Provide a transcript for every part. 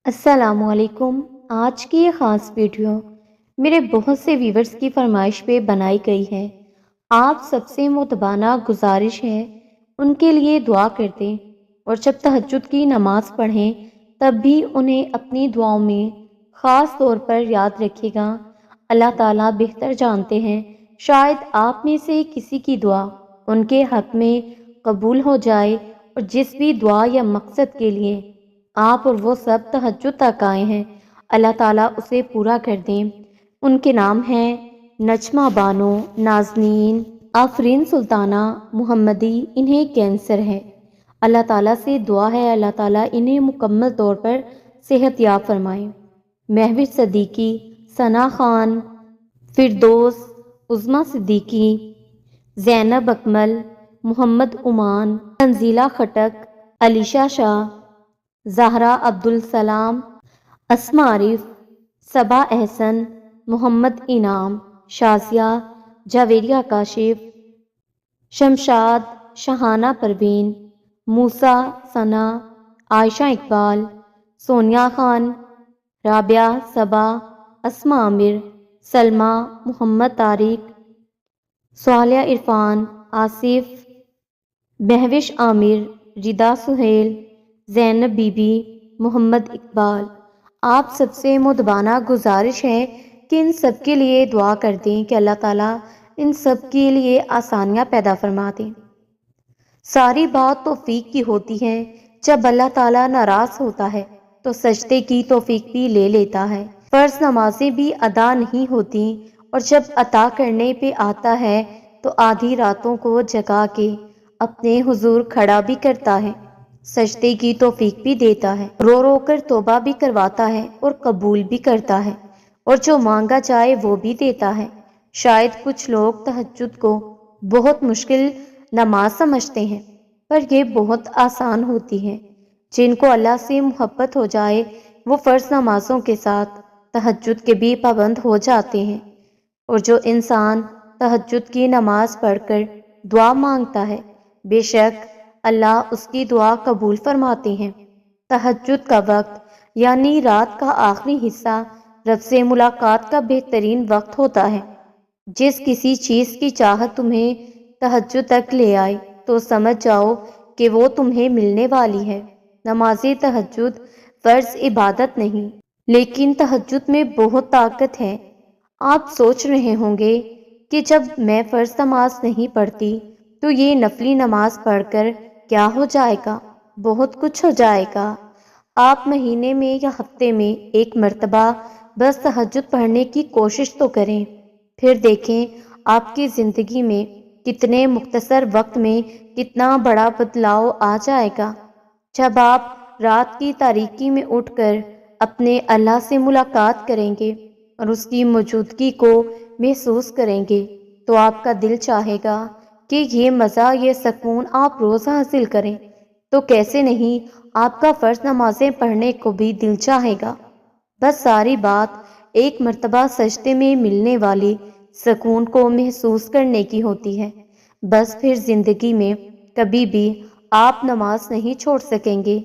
السلام علیکم۔ آج کی یہ خاص ویڈیو میرے بہت سے ویورز کی فرمائش پہ بنائی گئی ہے۔ آپ سب سے متبانہ گزارش ہے ان کے لیے دعا کرتے اور جب تہجد کی نماز پڑھیں تب بھی انہیں اپنی دعاؤں میں خاص طور پر یاد رکھے گا۔ اللہ تعالیٰ بہتر جانتے ہیں، شاید آپ میں سے کسی کی دعا ان کے حق میں قبول ہو جائے اور جس بھی دعا یا مقصد کے لیے آپ اور وہ سب تہجد تک آئے ہیں، اللہ تعالیٰ اسے پورا کر دیں۔ ان کے نام ہیں نجمہ بانو، نازنین، آفرین سلطانہ، محمدی۔ انہیں کینسر ہے۔ اللہ تعالیٰ سے دعا ہے اللہ تعالیٰ انہیں مکمل طور پر صحت یاب فرمائے۔ مہوش صدیقی، ثنا خان، فردوس، عظمیٰ صدیقی، زینب اکمل، محمد عمان، تنزیلہ خٹک، علیشہ شاہ، زہرا عبدالسلام، اسماء عارف، صبا احسن، محمد انعام، شازیہ، جاویریہ کاشف، شمشاد، شہانہ پروین، موسیٰ، ثنا، عائشہ اقبال، سونیا خان، رابعہ، صبا، اسماء عامر، سلمیٰ، محمد طارق، صالحہ عرفان، آصف، مہوش عامر، ردا سہیل، زینب بی بی، محمد اقبال۔ آپ سب سے مدبانہ گزارش ہے کہ ان سب کے لیے دعا کر دیں کہ اللہ تعالیٰ ان سب کے لیے آسانیاں پیدا فرما دیں۔ ساری بات توفیق کی ہوتی ہے۔ جب اللہ تعالیٰ ناراض ہوتا ہے تو سجدے کی توفیق بھی لے لیتا ہے۔ فرض نمازیں بھی ادا نہیں ہوتی اور جب عطا کرنے پہ آتا ہے تو آدھی راتوں کو جگا کے اپنے حضور کھڑا بھی کرتا ہے، سجدے کی توفیق بھی دیتا ہے، رو رو کر توبہ بھی کرواتا ہے اور قبول بھی کرتا ہے، اور جو مانگا جائے وہ بھی دیتا ہے۔ شاید کچھ لوگ تہجد کو بہت مشکل نماز سمجھتے ہیں، پر یہ بہت آسان ہوتی ہے۔ جن کو اللہ سے محبت ہو جائے وہ فرض نمازوں کے ساتھ تہجد کے بھی پابند ہو جاتے ہیں، اور جو انسان تہجد کی نماز پڑھ کر دعا مانگتا ہے بے شک اللہ اس کی دعا قبول فرماتے ہیں۔ تہجد کا وقت یعنی رات کا آخری حصہ رب سے ملاقات کا بہترین وقت ہوتا ہے۔ جس کسی چیز کی چاہت تمہیں تہجد تک لے آئے تو سمجھ جاؤ کہ وہ تمہیں ملنے والی ہے۔ نماز تہجد فرض عبادت نہیں، لیکن تہجد میں بہت طاقت ہے۔ آپ سوچ رہے ہوں گے کہ جب میں فرض نماز نہیں پڑھتی تو یہ نفلی نماز پڑھ کر کیا ہو جائے گا؟ بہت کچھ ہو جائے گا۔ آپ مہینے میں یا ہفتے میں ایک مرتبہ بس تہجد پڑھنے کی کوشش تو کریں، پھر دیکھیں آپ کی زندگی میں کتنے مختصر وقت میں کتنا بڑا بدلاؤ آ جائے گا۔ جب آپ رات کی تاریکی میں اٹھ کر اپنے اللہ سے ملاقات کریں گے اور اس کی موجودگی کو محسوس کریں گے تو آپ کا دل چاہے گا کہ یہ مزہ، یہ سکون آپ روز حاصل کریں، تو کیسے نہیں آپ کا فرض نمازیں پڑھنے کو بھی دل چاہے گا۔ بس ساری بات ایک مرتبہ سجدے میں ملنے والی سکون کو محسوس کرنے کی ہوتی ہے۔ بس پھر زندگی میں کبھی بھی آپ نماز نہیں چھوڑ سکیں گے۔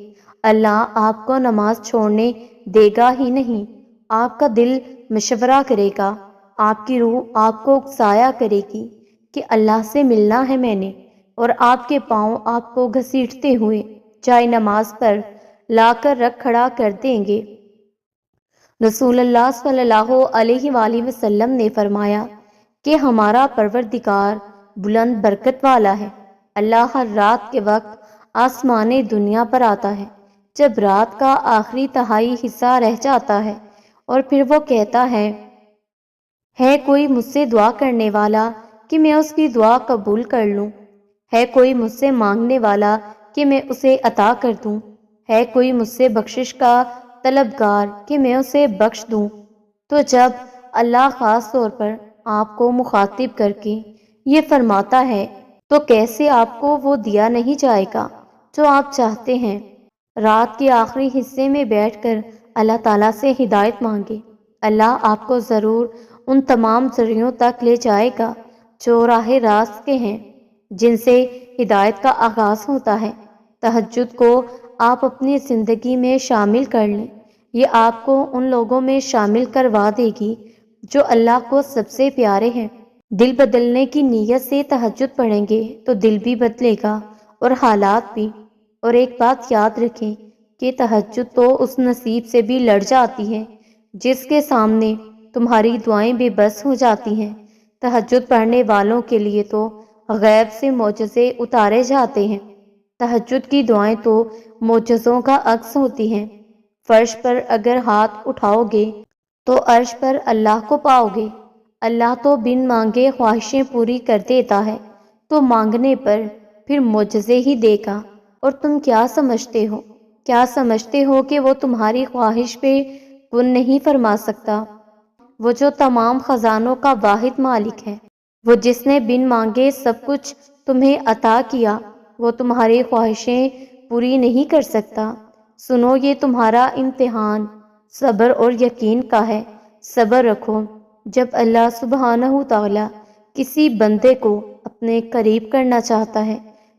اللہ آپ کو نماز چھوڑنے دے گا ہی نہیں۔ آپ کا دل مشورہ کرے گا، آپ کی روح آپ کو اکسایا کرے گی کہ اللہ سے ملنا ہے میں نے، اور آپ کے پاؤں آپ کو گھسیٹتے ہوئے چاہے نماز پر لا کر رکھ کھڑا کر دیں گے۔ رسول اللہ صلی اللہ علیہ وآلہ وسلم نے فرمایا کہ ہمارا پروردگار بلند برکت والا ہے۔ اللہ ہر رات کے وقت آسمان دنیا پر آتا ہے جب رات کا آخری تہائی حصہ رہ جاتا ہے، اور پھر وہ کہتا ہے کوئی مجھ سے دعا کرنے والا کہ میں اس کی دعا قبول کر لوں؟ ہے کوئی مجھ سے مانگنے والا کہ میں اسے عطا کر دوں؟ ہے کوئی مجھ سے بخشش کا طلبگار کہ میں اسے بخش دوں؟ تو جب اللہ خاص طور پر آپ کو مخاطب کر کے یہ فرماتا ہے تو کیسے آپ کو وہ دیا نہیں جائے گا جو آپ چاہتے ہیں؟ رات کے آخری حصے میں بیٹھ کر اللہ تعالیٰ سے ہدایت مانگے، اللہ آپ کو ضرور ان تمام ذریعوں تک لے جائے گا جو راہ راست کے ہیں، جن سے ہدایت کا آغاز ہوتا ہے۔ تہجد کو آپ اپنی زندگی میں شامل کر لیں۔ یہ آپ کو ان لوگوں میں شامل کروا دے گی جو اللہ کو سب سے پیارے ہیں۔ دل بدلنے کی نیت سے تہجد پڑھیں گے تو دل بھی بدلے گا اور حالات بھی۔ اور ایک بات یاد رکھیں کہ تہجد تو اس نصیب سے بھی لڑ جاتی ہے جس کے سامنے تمہاری دعائیں بے بس ہو جاتی ہیں۔ تہجد پڑھنے والوں کے لیے تو غیب سے معجزے اتارے جاتے ہیں۔ تہجد کی دعائیں تو معجزوں کا عکس ہوتی ہیں۔ فرش پر اگر ہاتھ اٹھاؤ گے تو عرش پر اللہ کو پاؤ گے۔ اللہ تو بن مانگے خواہشیں پوری کر دیتا ہے، تو مانگنے پر پھر معجزے ہی دے گا۔ اور تم کیا سمجھتے ہو کہ وہ تمہاری خواہش پہ کن نہیں فرما سکتا؟ وہ جو تمام خزانوں کا واحد مالک ہے، وہ جس نے بن مانگے سب کچھ تمہیں عطا کیا، وہ تمہاری خواہشیں پوری نہیں کر سکتا؟ سنو، یہ تمہارا امتحان صبر اور یقین کا ہے۔ صبر رکھو۔ جب اللہ سبحانہ تعالی کسی بندے کو اپنے قریب کرنا چاہتا ہے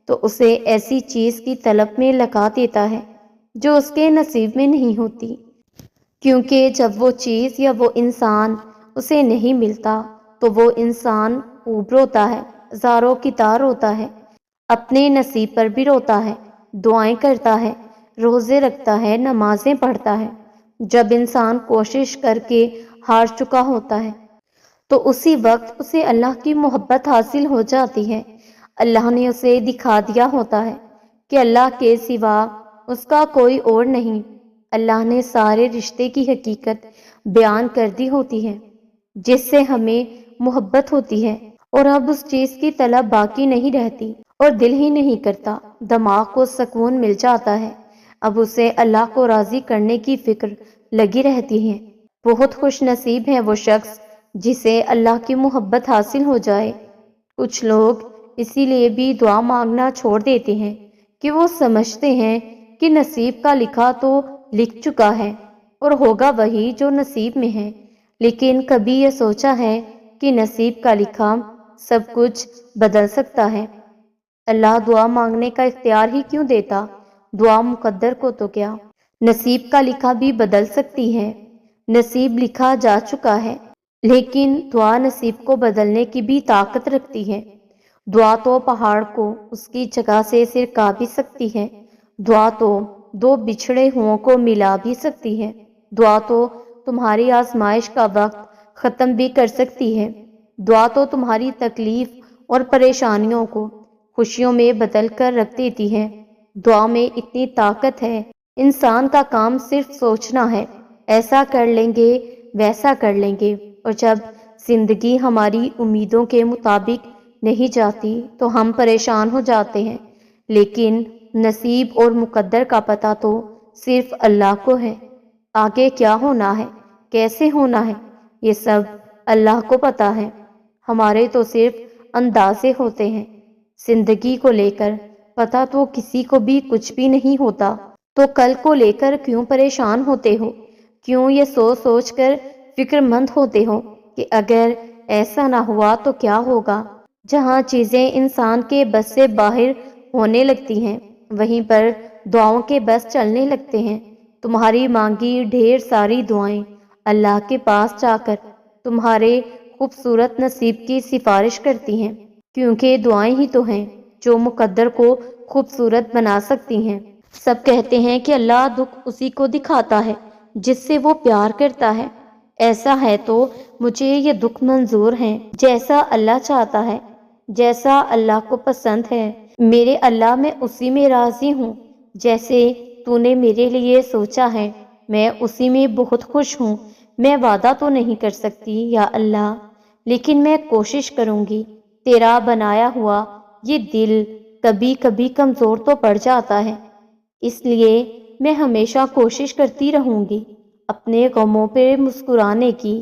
تو اسے ایسی چیز کی طلب میں لگا دیتا ہے جو اس کے نصیب میں نہیں ہوتی، کیونکہ جب وہ چیز یا وہ انسان اسے نہیں ملتا تو وہ انسان خوب روتا ہے، زاروں کی طرح روتا ہے، اپنے نصیب پر بھی روتا ہے، دعائیں کرتا ہے، روزے رکھتا ہے، نمازیں پڑھتا ہے۔ جب انسان کوشش کر کے ہار چکا ہوتا ہے تو اسی وقت اسے اللہ کی محبت حاصل ہو جاتی ہے۔ اللہ نے اسے دکھا دیا ہوتا ہے کہ اللہ کے سوا اس کا کوئی اور نہیں۔ اللہ نے سارے رشتے کی حقیقت بیان کر دی ہوتی ہے جس سے ہمیں محبت ہوتی ہے، اور اب اس چیز کی طلب باقی نہیں رہتی اور دل ہی نہیں کرتا، دماغ کو سکون مل جاتا ہے، اب اسے اللہ کو راضی کرنے کی فکر لگی رہتی ہے۔ بہت خوش نصیب ہے وہ شخص جسے اللہ کی محبت حاصل ہو جائے۔ کچھ لوگ اسی لیے بھی دعا مانگنا چھوڑ دیتے ہیں کہ وہ سمجھتے ہیں کہ نصیب کا لکھا تو لکھ چکا ہے اور ہوگا وہی جو نصیب میں ہے، لیکن کبھی یہ سوچا ہے کہ نصیب کا لکھا سب کچھ بدل سکتا ہے؟ اللہ دعا مانگنے کا اختیار ہی کیوں دیتا؟ دعا مقدر کو تو کیا، نصیب کا لکھا بھی بدل سکتی ہے۔ نصیب لکھا جا چکا ہے، لیکن دعا نصیب کو بدلنے کی بھی طاقت رکھتی ہے۔ دعا تو پہاڑ کو اس کی جگہ سے سرکا بھی سکتی ہے، دعا تو دو بچھڑے ہوں کو ملا بھی سکتی ہے، دعا تو تمہاری آزمائش کا وقت ختم بھی کر سکتی ہے، دعا تو تمہاری تکلیف اور پریشانیوں کو خوشیوں میں بدل کر رکھ دیتی ہے۔ دعا میں اتنی طاقت ہے، انسان کا کام صرف سوچنا ہے، ایسا کر لیں گے، ویسا کر لیں گے، اور جب زندگی ہماری امیدوں کے مطابق نہیں جاتی تو ہم پریشان ہو جاتے ہیں، لیکن نصیب اور مقدر کا پتہ تو صرف اللہ کو ہے۔ آگے کیا ہونا ہے، کیسے ہونا ہے، یہ سب اللہ کو پتہ ہے، ہمارے تو صرف اندازے ہوتے ہیں۔ زندگی کو لے کر پتہ تو کسی کو بھی کچھ بھی نہیں ہوتا، تو کل کو لے کر کیوں پریشان ہوتے ہو؟ کیوں یہ سوچ سوچ کر فکر مند ہوتے ہو کہ اگر ایسا نہ ہوا تو کیا ہوگا؟ جہاں چیزیں انسان کے بس سے باہر ہونے لگتی ہیں وہیں پر دعاؤں کے بس چلنے لگتے ہیں۔ تمہاری مانگی ڈھیر ساری دعائیں اللہ کے پاس جا کر تمہارے خوبصورت نصیب کی سفارش کرتی ہیں، کیونکہ دعائیں ہی تو ہیں جو مقدر کو خوبصورت بنا سکتی ہیں۔ سب کہتے ہیں کہ اللہ دکھ اسی کو دکھاتا ہے جس سے وہ پیار کرتا ہے۔ ایسا ہے تو مجھے یہ دکھ منظور ہیں، جیسا اللہ چاہتا ہے، جیسا اللہ کو پسند ہے۔ میرے اللہ، میں اسی میں راضی ہوں جیسے تو نے میرے لیے سوچا ہے، میں اسی میں بہت خوش ہوں۔ میں وعدہ تو نہیں کر سکتی یا اللہ، لیکن میں کوشش کروں گی۔ تیرا بنایا ہوا یہ دل کبھی کبھی کمزور تو پڑ جاتا ہے، اس لیے میں ہمیشہ کوشش کرتی رہوں گی اپنے غموں پہ مسکرانے کی،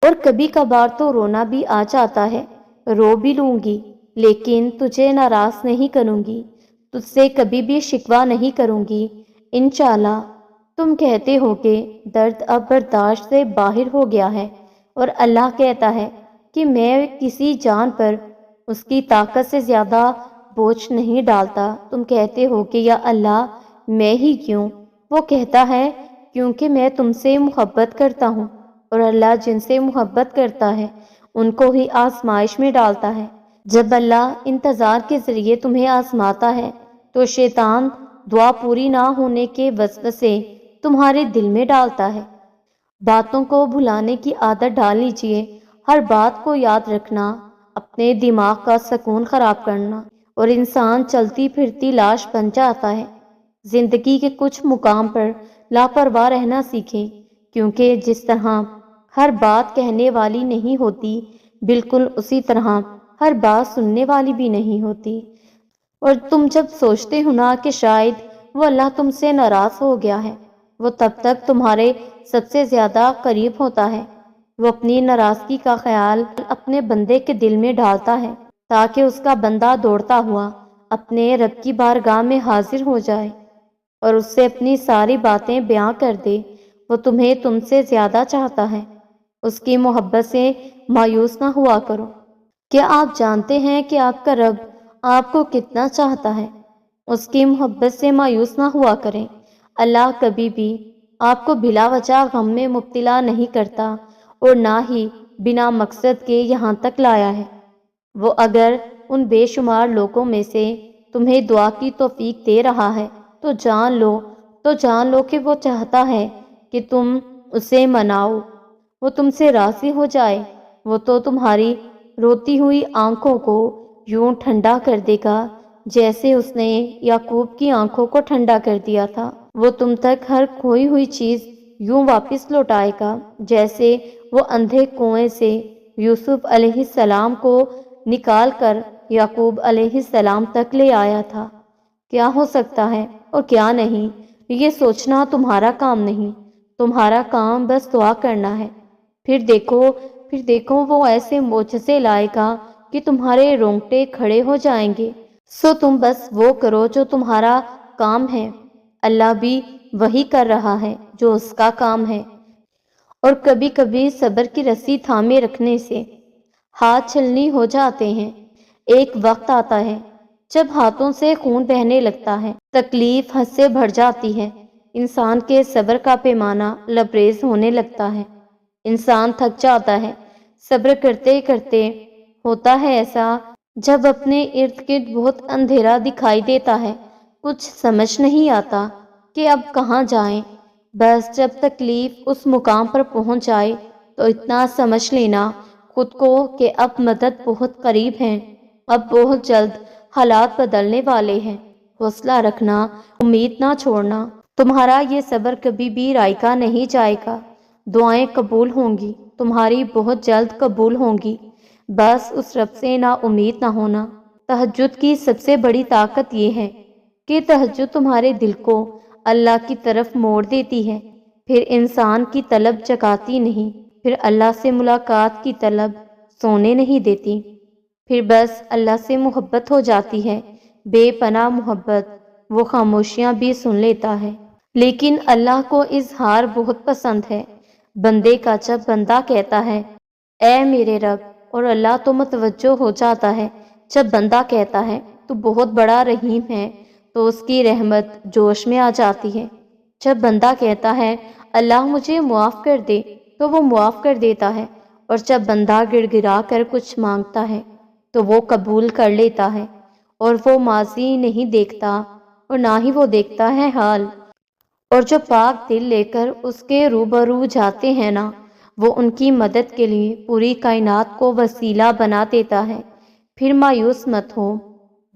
اور کبھی کبھار تو رونا بھی آ جاتا ہے، رو بھی لوں گی، لیکن تجھے ناراض نہیں کروں گی، تجھ سے کبھی بھی شکوہ نہیں کروں گی انشاءاللہ۔ تم کہتے ہو کہ درد اب برداشت سے باہر ہو گیا ہے، اور اللہ کہتا ہے کہ میں کسی جان پر اس کی طاقت سے زیادہ بوجھ نہیں ڈالتا۔ تم کہتے ہو کہ یا اللہ میں ہی کیوں؟ وہ کہتا ہے کیونکہ میں تم سے محبت کرتا ہوں، اور اللہ جن سے محبت کرتا ہے ان کو ہی آزمائش میں ڈالتا ہے۔ جب اللہ انتظار کے ذریعے تمہیں آزماتا ہے تو شیطان دعا پوری نہ ہونے کے وسوسے تمہارے دل میں ڈالتا ہے۔ باتوں کو بھلانے کی عادت ڈال لیجئے، ہر بات کو یاد رکھنا اپنے دماغ کا سکون خراب کرنا، اور انسان چلتی پھرتی لاش بن جاتا ہے۔ زندگی کے کچھ مقام پر لاپرواہ رہنا سیکھیں، کیونکہ جس طرح ہر بات کہنے والی نہیں ہوتی، بالکل اسی طرح ہر بات سننے والی بھی نہیں ہوتی۔ اور تم جب سوچتے ہو نا کہ شاید وہ اللہ تم سے ناراض ہو گیا ہے، وہ تب تک تمہارے سب سے زیادہ قریب ہوتا ہے۔ وہ اپنی ناراضگی کا خیال اپنے بندے کے دل میں ڈالتا ہے تاکہ اس کا بندہ دوڑتا ہوا اپنے رب کی بارگاہ میں حاضر ہو جائے اور اس سے اپنی ساری باتیں بیان کر دے۔ وہ تمہیں تم سے زیادہ چاہتا ہے، اس کی محبت سے مایوس نہ ہوا کرو۔ کیا آپ جانتے ہیں کہ آپ کا رب آپ کو کتنا چاہتا ہے؟ اس کی محبت سے مایوس نہ ہوا کریں۔ اللہ کبھی بھی آپ کو بلا وجہ غم میں مبتلا نہیں کرتا اور نہ ہی بنا مقصد کے یہاں تک لایا ہے۔ وہ اگر ان بے شمار لوگوں میں سے تمہیں دعا کی توفیق دے رہا ہے تو جان لو کہ وہ چاہتا ہے کہ تم اسے مناؤ، وہ تم سے راضی ہو جائے۔ وہ تو تمہاری روتی ہوئی آنکھوں کو یوں ٹھنڈا کر دے گا جیسے اس نے یعقوب کی آنکھوں کو ٹھنڈا کر دیا تھا۔ وہ تم تک ہر کھوئی ہوئی چیز یوں واپس لوٹائے گا جیسے وہ اندھے کنویں سے یوسف علیہ السلام کو نکال کر یعقوب علیہ السلام تک لے آیا تھا۔ کیا ہو سکتا ہے اور کیا نہیں، یہ سوچنا تمہارا کام نہیں، تمہارا کام بس دعا کرنا ہے۔ پھر دیکھو وہ ایسے معجزے لائے گا کہ تمہارے رونگٹے کھڑے ہو جائیں گے۔ سو تم بس وہ کرو جو تمہارا کام ہے، اللہ بھی وہی کر رہا ہے جو اس کا کام ہے۔ اور کبھی کبھی صبر کی رسی تھامے رکھنے سے ہاتھ چھلنی ہو جاتے ہیں۔ ایک وقت آتا ہے جب ہاتھوں سے خون بہنے لگتا ہے، تکلیف حد سے بڑھ جاتی ہے، انسان کے صبر کا پیمانہ لبریز ہونے لگتا ہے، انسان تھک جاتا ہے۔ صبر کرتے کرتے ہوتا ہے ایسا، جب اپنے ارد گرد بہت اندھیرا دکھائی دیتا ہے، کچھ سمجھ نہیں آتا کہ اب کہاں جائیں۔ بس جب تکلیف اس مقام پر پہنچ جائے تو اتنا سمجھ لینا خود کو کہ اب مدد بہت قریب ہے، اب بہت جلد حالات بدلنے والے ہیں۔ حوصلہ رکھنا، امید نہ چھوڑنا۔ تمہارا یہ صبر کبھی بھی رائے کا نہیں جائے گا۔ دعائیں قبول ہوں گی، تمہاری بہت جلد قبول ہوں گی۔ بس اس رب سے نا امید نہ ہونا۔ تہجد کی سب سے بڑی طاقت یہ ہے کہ تہجد تمہارے دل کو اللہ کی طرف موڑ دیتی ہے، پھر انسان کی طلب جگاتی نہیں، پھر اللہ سے ملاقات کی طلب سونے نہیں دیتی، پھر بس اللہ سے محبت ہو جاتی ہے، بے پناہ محبت۔ وہ خاموشیاں بھی سن لیتا ہے۔ لیکن اللہ کو اظہار بہت پسند ہے بندے کا۔ جب بندہ کہتا ہے اے میرے رب، اور اللہ تو متوجہ ہو جاتا ہے۔ جب بندہ کہتا ہے تو بہت بڑا رحیم ہے، تو اس کی رحمت جوش میں آ جاتی ہے۔ جب بندہ کہتا ہے اللہ مجھے معاف کر دے، تو وہ معاف کر دیتا ہے، اور جب بندہ گڑ گڑا کر کچھ مانگتا ہے تو وہ قبول کر لیتا ہے، اور وہ ماضی نہیں دیکھتا اور نہ ہی وہ دیکھتا ہے حال۔ اور جو پاک دل لے کر اس کے روبرو جاتے ہیں نا، وہ ان کی مدد کے لیے پوری کائنات کو وسیلہ بنا دیتا ہے۔ پھر مایوس مت ہو،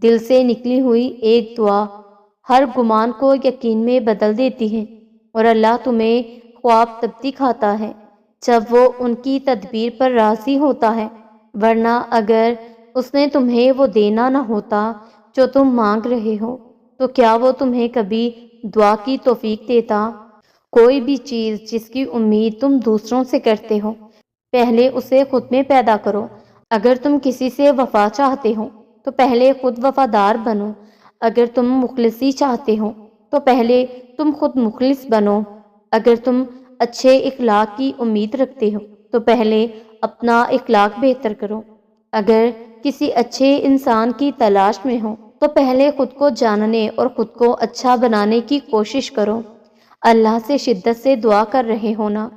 دل سے نکلی ہوئی ایک دعا ہر گمان کو یقین میں بدل دیتی ہے، اور اللہ تمہیں خواب تب دکھاتا ہے جب وہ ان کی تدبیر پر راضی ہوتا ہے، ورنہ اگر اس نے تمہیں وہ دینا نہ ہوتا جو تم مانگ رہے ہو تو کیا وہ تمہیں کبھی دعا کی توفیق دیتا؟ کوئی بھی چیز جس کی امید تم دوسروں سے کرتے ہو، پہلے اسے خود میں پیدا کرو۔ اگر تم کسی سے وفا چاہتے ہو تو پہلے خود وفادار بنو۔ اگر تم مخلصی چاہتے ہو تو پہلے تم خود مخلص بنو۔ اگر تم اچھے اخلاق کی امید رکھتے ہو تو پہلے اپنا اخلاق بہتر کرو۔ اگر کسی اچھے انسان کی تلاش میں ہو تو پہلے خود کو جاننے اور خود کو اچھا بنانے کی کوشش کرو۔ اللہ سے شدت سے دعا کر رہے ہو نا،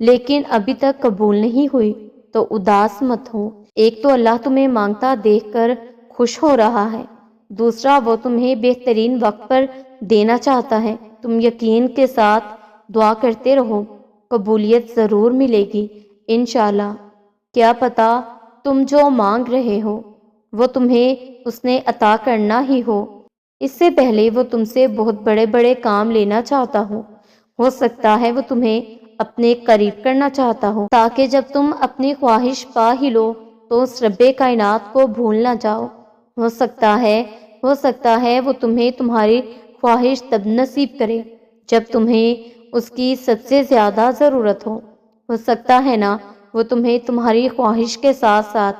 لیکن ابھی تک قبول نہیں ہوئی تو اداس مت ہو۔ ایک تو اللہ تمہیں مانگتا دیکھ کر خوش ہو رہا ہے، دوسرا وہ تمہیں بہترین وقت پر دینا چاہتا ہے۔ تم یقین کے ساتھ دعا کرتے رہو، قبولیت ضرور ملے گی انشاءاللہ۔ کیا پتا تم جو مانگ رہے ہو وہ تمہیں اس نے عطا کرنا ہی ہو، اس سے پہلے وہ تم سے بہت بڑے بڑے کام لینا چاہتا ہو سکتا ہے وہ تمہیں اپنے قریب کرنا چاہتا ہو تاکہ جب تم اپنی خواہش پا ہی لو تو اس رب کائنات کو بھول نہ جاؤ۔ ہو سکتا ہے وہ تمہیں تمہاری خواہش تب نصیب کرے جب تمہیں اس کی سب سے زیادہ ضرورت ہو سکتا ہے نا وہ تمہیں تمہاری خواہش کے ساتھ ساتھ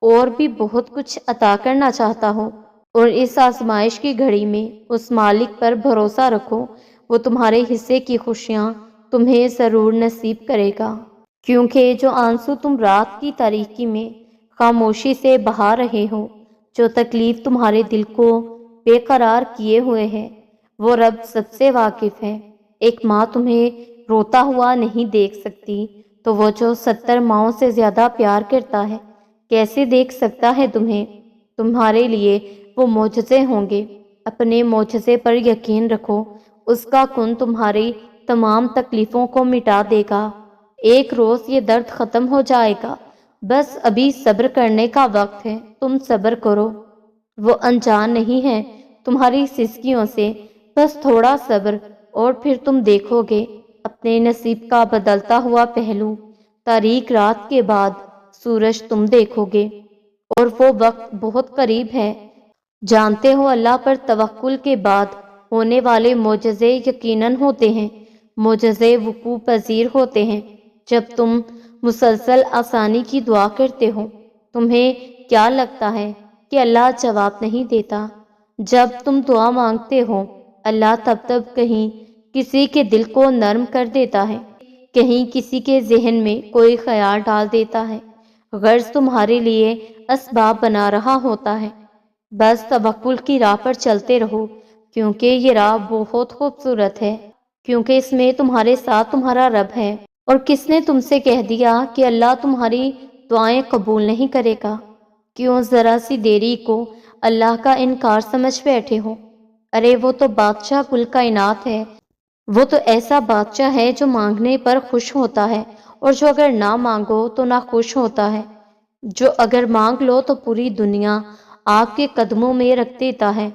اور بھی بہت کچھ عطا کرنا چاہتا ہو، اور اس آزمائش کی گھڑی میں اس مالک پر بھروسہ رکھو، وہ تمہارے حصے کی خوشیاں تمہیں ضرور نصیب کرے گا۔ کیونکہ جو آنسو تم رات کی تاریکی میں خاموشی سے بہا رہے ہو، جو تکلیف تمہارے دل کو بے قرار کیے ہوئے ہے، وہ رب سب سے واقف ہے۔ ایک ماں تمہیں روتا ہوا نہیں دیکھ سکتی تو وہ جو 70 ماؤں سے زیادہ پیار کرتا ہے کیسے دیکھ سکتا ہے تمہیں؟ تمہارے لیے وہ معجزے ہوں گے، اپنے معجزے پر یقین رکھو، اس کا کن تمہاری تمام تکلیفوں کو مٹا دے گا، ایک روز یہ درد ختم ہو جائے گا، بس ابھی صبر کرنے کا وقت ہے، تم صبر کرو، وہ انجان نہیں ہے تمہاری سسکیوں سے، بس تھوڑا صبر اور پھر تم دیکھو گے اپنے نصیب کا بدلتا ہوا پہلو، تاریک رات کے بعد سورج تم دیکھو گے، اور وہ وقت بہت قریب ہے۔ جانتے ہو اللہ پر توکل کے بعد ہونے والے معجزے یقیناً ہوتے ہیں، معجزے وقوع پذیر ہوتے ہیں جب تم مسلسل آسانی کی دعا کرتے ہو۔ تمہیں کیا لگتا ہے کہ اللہ جواب نہیں دیتا؟ جب تم دعا مانگتے ہو اللہ تب کہیں کسی کے دل کو نرم کر دیتا ہے، کہیں کسی کے ذہن میں کوئی خیال ڈال دیتا ہے، غرض تمہارے لیے اسباب بنا رہا ہوتا ہے۔ بس توکل کی راہ پر چلتے رہو، کیونکہ یہ راہ بہت خوبصورت ہے، کیونکہ اس میں تمہارے ساتھ تمہارا رب ہے۔ اور کس نے تم سے کہہ دیا کہ اللہ تمہاری دعائیں قبول نہیں کرے گا؟ کیوں ذرا سی دیری کو اللہ کا انکار سمجھ بیٹھے ہو؟ ارے وہ تو بادشاہ کل کائنات ہے، وہ تو ایسا بادشاہ ہے جو مانگنے پر خوش ہوتا ہے اور جو اگر نہ مانگو تو نہ خوش ہوتا ہے، جو اگر مانگ لو تو پوری دنیا آپ کے قدموں میں رکھ دیتا ہے۔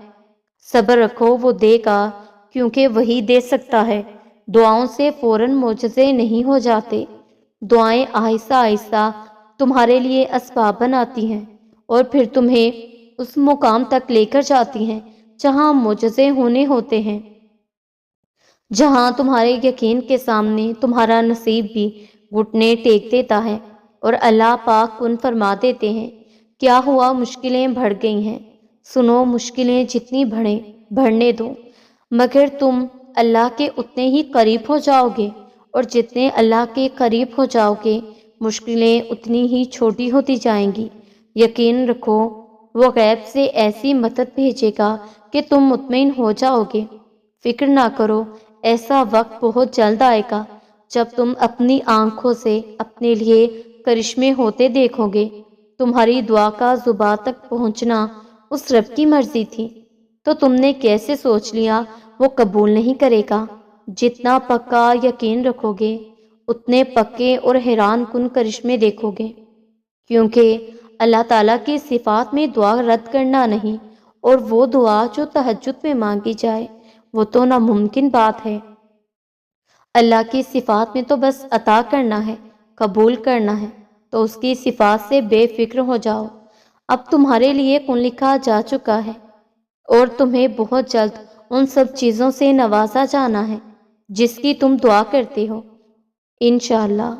صبر رکھو، وہ دے گا، کیونکہ وہی دے سکتا ہے۔ دعاؤں سے فوراً معجزے نہیں ہو جاتے، دعائیں آہستہ آہستہ تمہارے لیے اسباب بناتی ہیں اور پھر تمہیں اس مقام تک لے کر جاتی ہیں جہاں معجزے ہونے ہوتے ہیں، جہاں تمہارے یقین کے سامنے تمہارا نصیب بھی گھٹنے ٹیک دیتا ہے اور اللہ پاک کن فرما دیتے ہیں۔ کیا ہوا؟ مشکلیں بڑھ گئی ہیں؟ سنو، مشکلیں جتنی بڑھنے دو، مگر تم اللہ کے اتنے ہی قریب ہو جاؤ گے، اور جتنے اللہ کے قریب ہو جاؤ گے مشکلیں اتنی ہی چھوٹی ہوتی جائیں گی۔ یقین رکھو وہ غیب سے ایسی مدد بھیجے گا کہ تم مطمئن ہو جاؤ گے۔ فکر نہ کرو، ایسا وقت بہت جلد آئے گا جب تم اپنی آنکھوں سے اپنے لیے کرشمے ہوتے دیکھو گے۔ تمہاری دعا کا زباں تک پہنچنا اس رب کی مرضی تھی، تو تم نے کیسے سوچ لیا وہ قبول نہیں کرے گا؟ جتنا پکا یقین رکھو گے اتنے پکے اور حیران کن کرشمے دیکھو گے، کیونکہ اللہ تعالیٰ کی صفات میں دعا رد کرنا نہیں، اور وہ دعا جو تہجد میں مانگی جائے وہ تو ناممکن بات ہے۔ اللہ کی صفات میں تو بس عطا کرنا ہے، قبول کرنا ہے، تو اس کی صفات سے بے فکر ہو جاؤ۔ اب تمہارے لیے کن لکھا جا چکا ہے اور تمہیں بہت جلد ان سب چیزوں سے نوازا جانا ہے جس کی تم دعا کرتے ہو انشاءاللہ۔